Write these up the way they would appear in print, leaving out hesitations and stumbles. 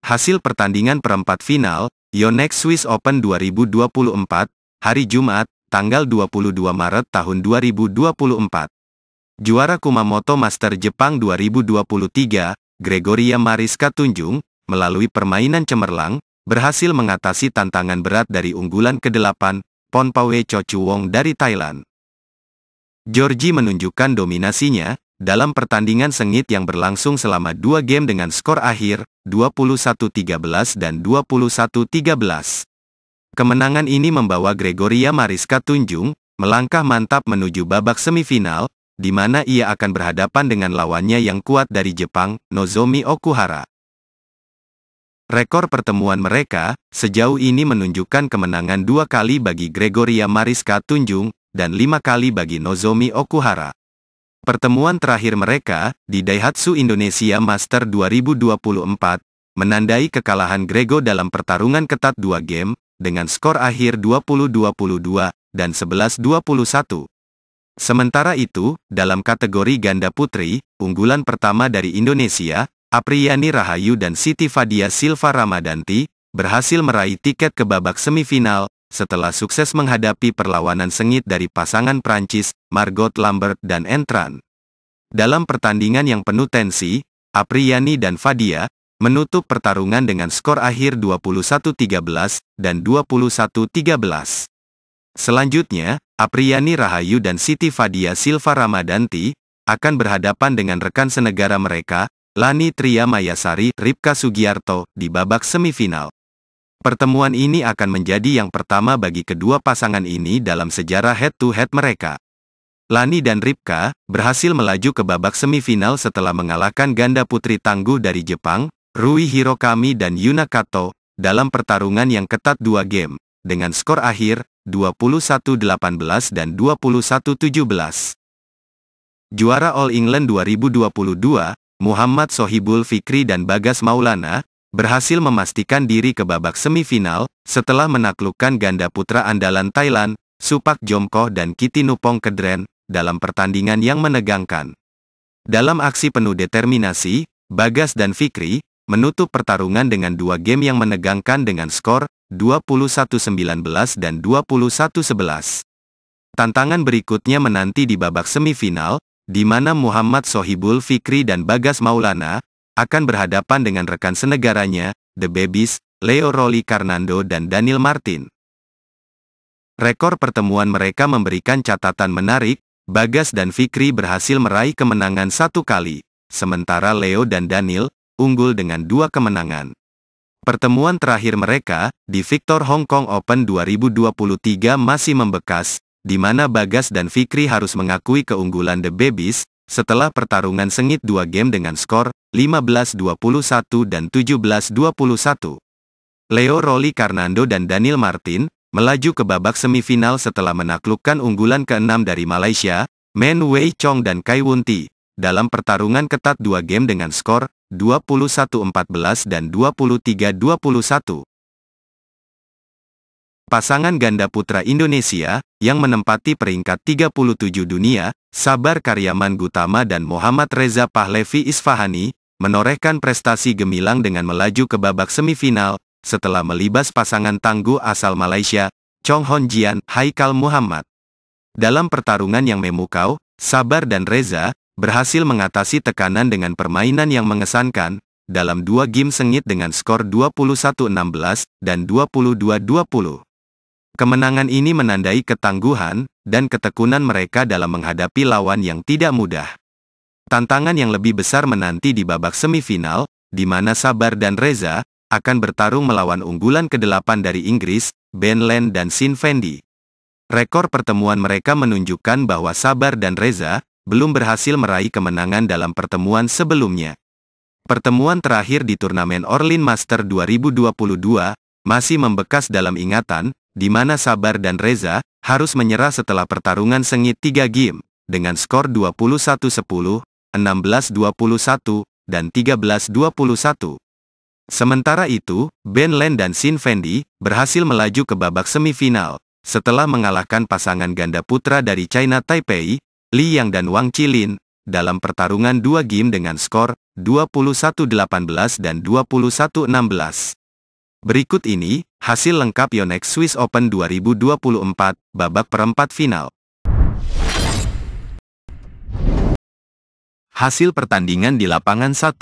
Hasil pertandingan perempat final, Yonex Swiss Open 2024, hari Jumat, tanggal 22 Maret tahun 2024. Juara Kumamoto Master Jepang 2023, Gregoria Mariska Tunjung, melalui permainan cemerlang, berhasil mengatasi tantangan berat dari unggulan ke-8, Ponpawe Chochuwong dari Thailand. Georgie menunjukkan dominasinya dalam pertandingan sengit yang berlangsung selama 2 game dengan skor akhir 21-13 dan 21-13. Kemenangan ini membawa Gregoria Mariska Tunjung melangkah mantap menuju babak semifinal, di mana ia akan berhadapan dengan lawannya yang kuat dari Jepang, Nozomi Okuhara. Rekor pertemuan mereka sejauh ini menunjukkan kemenangan 2 kali bagi Gregoria Mariska Tunjung dan 5 kali bagi Nozomi Okuhara. Pertemuan terakhir mereka di Daihatsu Indonesia Master 2024 menandai kekalahan Grego dalam pertarungan ketat 2 game dengan skor akhir 20-22 dan 11-21. Sementara itu, dalam kategori ganda putri, unggulan pertama dari Indonesia, Apriyani Rahayu dan Siti Fadia Silva Ramadanti, berhasil meraih tiket ke babak semifinal, setelah sukses menghadapi perlawanan sengit dari pasangan Prancis, Margot Lambert dan Entran. Dalam pertandingan yang penuh tensi, Apriyani dan Fadia menutup pertarungan dengan skor akhir 21-13 dan 21-13. Selanjutnya, Apriyani Rahayu dan Siti Fadia Silva Ramadanti akan berhadapan dengan rekan senegara mereka, Lani Tria Mayasari, Ripka Sugiarto, di babak semifinal. Pertemuan ini akan menjadi yang pertama bagi kedua pasangan ini dalam sejarah head-to-head mereka. Lani dan Ripka berhasil melaju ke babak semifinal setelah mengalahkan ganda putri tangguh dari Jepang, Rui Hirokami dan Yuna Kato, dalam pertarungan yang ketat 2 game, dengan skor akhir 21-18 dan 21-17. Juara All England 2022, Muhammad Sohibul Fikri dan Bagas Maulana, berhasil memastikan diri ke babak semifinal, setelah menaklukkan ganda putra andalan Thailand, Supak Jomkoh dan Kitinupong Kedren, dalam pertandingan yang menegangkan. Dalam aksi penuh determinasi, Bagas dan Fikri menutup pertarungan dengan 2 game yang menegangkan dengan skor 21-19 dan 21-11. Tantangan berikutnya menanti di babak semifinal, di mana Muhammad Sohibul Fikri dan Bagas Maulana akan berhadapan dengan rekan senegaranya, The Babies, Leo Rolly Carnando dan Daniel Martin. Rekor pertemuan mereka memberikan catatan menarik, Bagas dan Fikri berhasil meraih kemenangan 1 kali, sementara Leo dan Daniel unggul dengan 2 kemenangan. Pertemuan terakhir mereka di Victor Hong Kong Open 2023 masih membekas, di mana Bagas dan Fikri harus mengakui keunggulan The Babies, setelah pertarungan sengit 2 game dengan skor 15-21 dan 17-21. Leo Rolly Carnando dan Daniel Martin melaju ke babak semifinal setelah menaklukkan unggulan ke-6 dari Malaysia, Men Wei Chong dan Kai Wunti, dalam pertarungan ketat 2 game dengan skor 21-14 dan 23-21. Pasangan ganda putra Indonesia, yang menempati peringkat 37 dunia, Sabar Karyaman Gutama dan Muhammad Reza Pahlevi Isfahani, menorehkan prestasi gemilang dengan melaju ke babak semifinal, setelah melibas pasangan tangguh asal Malaysia, Chong Hon Jian, Haikal Muhammad. Dalam pertarungan yang memukau, Sabar dan Reza berhasil mengatasi tekanan dengan permainan yang mengesankan, dalam 2 game sengit dengan skor 21-16 dan 22-20. Kemenangan ini menandai ketangguhan dan ketekunan mereka dalam menghadapi lawan yang tidak mudah. Tantangan yang lebih besar menanti di babak semifinal, di mana Sabar dan Reza akan bertarung melawan unggulan ke-8 dari Inggris, Ben Len dan Sin Fendi. Rekor pertemuan mereka menunjukkan bahwa Sabar dan Reza belum berhasil meraih kemenangan dalam pertemuan sebelumnya. Pertemuan terakhir di turnamen Orlin Master 2022 masih membekas dalam ingatan, di mana Sabar dan Reza harus menyerah setelah pertarungan sengit 3 game, dengan skor 21-10, 16-21, dan 13-21. Sementara itu, Ben Len dan Sin Fendi berhasil melaju ke babak semifinal, setelah mengalahkan pasangan ganda putra dari China Taipei, Li Yang dan Wang Qilin, dalam pertarungan 2 game dengan skor 21-18 dan 21-16. Berikut ini, hasil lengkap Yonex Swiss Open 2024, babak perempat final. Hasil pertandingan di lapangan 1.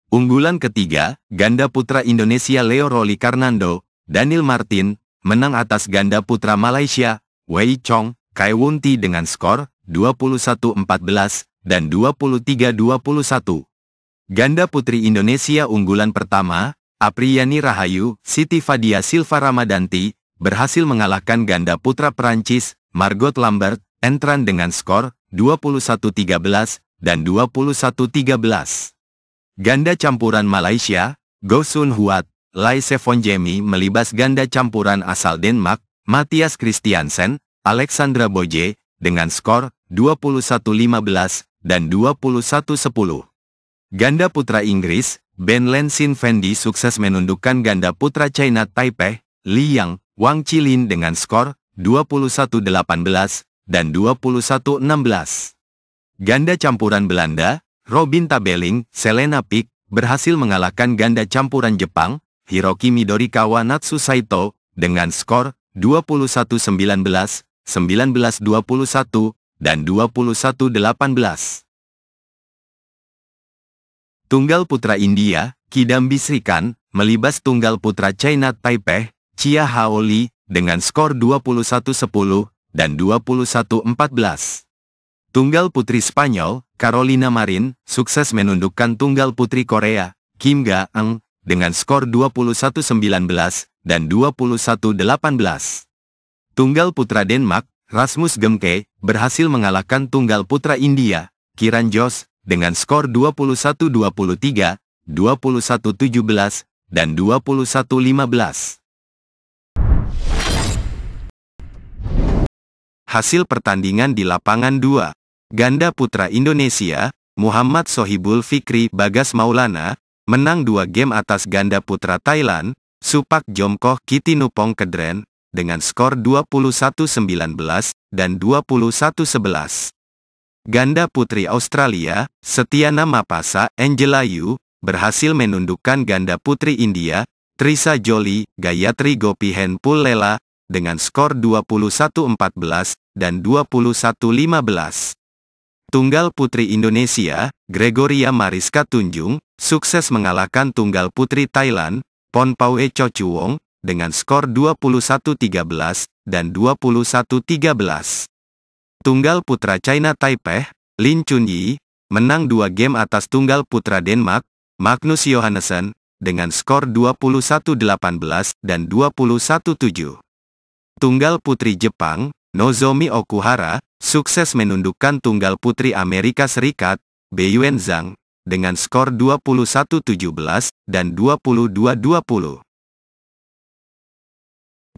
Unggulan ketiga, ganda putra Indonesia Leo Rolicarnando, Daniel Martin, menang atas ganda putra Malaysia, Wei Chong, Kai Wunti dengan skor 21-14 dan 23-21. Ganda putri Indonesia unggulan pertama, Apriyani Rahayu, Siti Fadia Silva Ramadanti, berhasil mengalahkan ganda putra Perancis, Margot Lambert, Entran dengan skor 21-13 dan 21-13. Ganda campuran Malaysia, Go Sun Huat, Lai Sevon Jemi melibas ganda campuran asal Denmark, Mathias Christiansen, Alexandra Boje, dengan skor 21-15 dan 21-10. Ganda putra Inggris, Ben Lensin Fendi sukses menundukkan ganda putra China Taipei, Li Yang, Wang Qilin dengan skor 21-18 dan 21-16. Ganda campuran Belanda, Robin Tabeling, Selena Pick, berhasil mengalahkan ganda campuran Jepang, Hiroki Midorikawa Natsu Saito, dengan skor 21-19, 19-21, dan 21-18. Tunggal putra India, Kidambi Srikanth, melibas tunggal putra China Taipei, Chia Hao Li, dengan skor 21-10 dan 21-14. Tunggal putri Spanyol, Carolina Marin, sukses menundukkan tunggal putri Korea, Kim Ga-eun, dengan skor 21-19 dan 21-18. Tunggal putra Denmark, Rasmus Gemke, berhasil mengalahkan tunggal putra India, Kiran Jos, dengan skor 21-23, 21-17, dan 21-15. Hasil pertandingan di lapangan 2. Ganda putra Indonesia, Muhammad Sohibul Fikri Bagas Maulana, menang 2 game atas ganda putra Thailand, Supak Jomkoh Kitinupong Kedren, dengan skor 21-19 dan 21-11. Ganda putri Australia, Setiana Mapasa Angela Yu, berhasil menundukkan ganda putri India, Trisa Jolie Gayatri Gopihen Pullela, dengan skor 21-14 dan 21-15. Tunggal putri Indonesia, Gregoria Mariska Tunjung, sukses mengalahkan tunggal putri Thailand, Ponpawe Chochuwong, dengan skor 21-13 dan 21-13. Tunggal putra China Taipei, Lin Chunyi, menang 2 game atas tunggal putra Denmark, Magnus Johannessen, dengan skor 21-18 dan 21-7. Tunggal putri Jepang, Nozomi Okuhara, sukses menundukkan tunggal putri Amerika Serikat, Beiyuan Zhang, dengan skor 21-17 dan 22-20.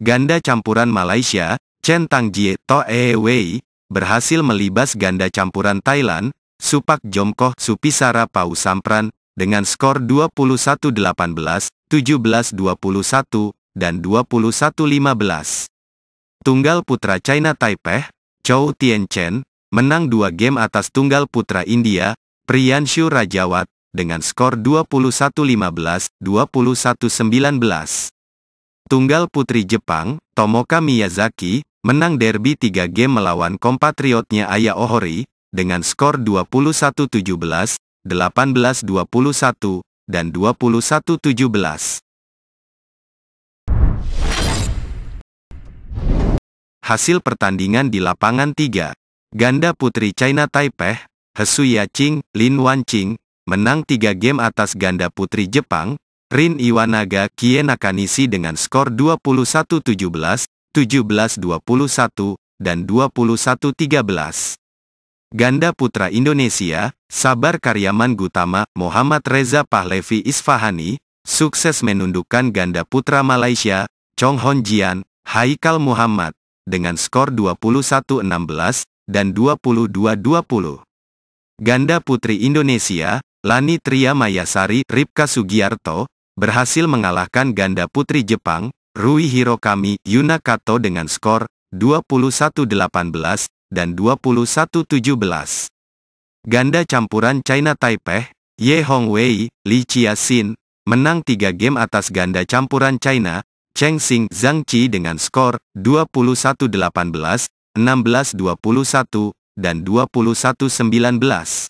Ganda campuran Malaysia, Chen Tangjie Toe Wei, berhasil melibas ganda campuran Thailand, Supak Jomkoh Supisara Pausampran, dengan skor 21-18, 17-21, dan 21-15. Tunggal putra China Taipei, Chou Tien-chen, menang 2 game atas tunggal putra India, Priyanshu Rajawat, dengan skor 21-15, 21-19. Tunggal putri Jepang, Tomoka Miyazaki, menang derby 3 game melawan kompatriotnya Aya Ohori, dengan skor 21-17, 18-21, dan 21-17. Hasil pertandingan di lapangan 3. Ganda putri China Taipei, Hesu Yaqing, Lin Wanqing, menang 3 game atas ganda putri Jepang, Rin Iwanaga Kie Nakanishi dengan skor 21-17, 17-21, dan 21-13. Ganda putra Indonesia, Sabar Karyaman Gutama, Muhammad Reza Pahlavi Isfahani, sukses menundukkan ganda putra Malaysia, Chong Hon Jian, Haikal Muhammad, dengan skor 21-16 dan 22-20. Ganda putri Indonesia, Lani Tria Mayasari Ripka Sugiarto, berhasil mengalahkan ganda putri Jepang, Rui Hirokami Yuna Kato dengan skor 21-18 dan 21-17. Ganda campuran China Taipei, Ye Hongwei, Li Chia-sin, menang 3 game atas ganda campuran China, Cheng Xing Zhang Qi dengan skor 21-18, 16-21, dan 21-19.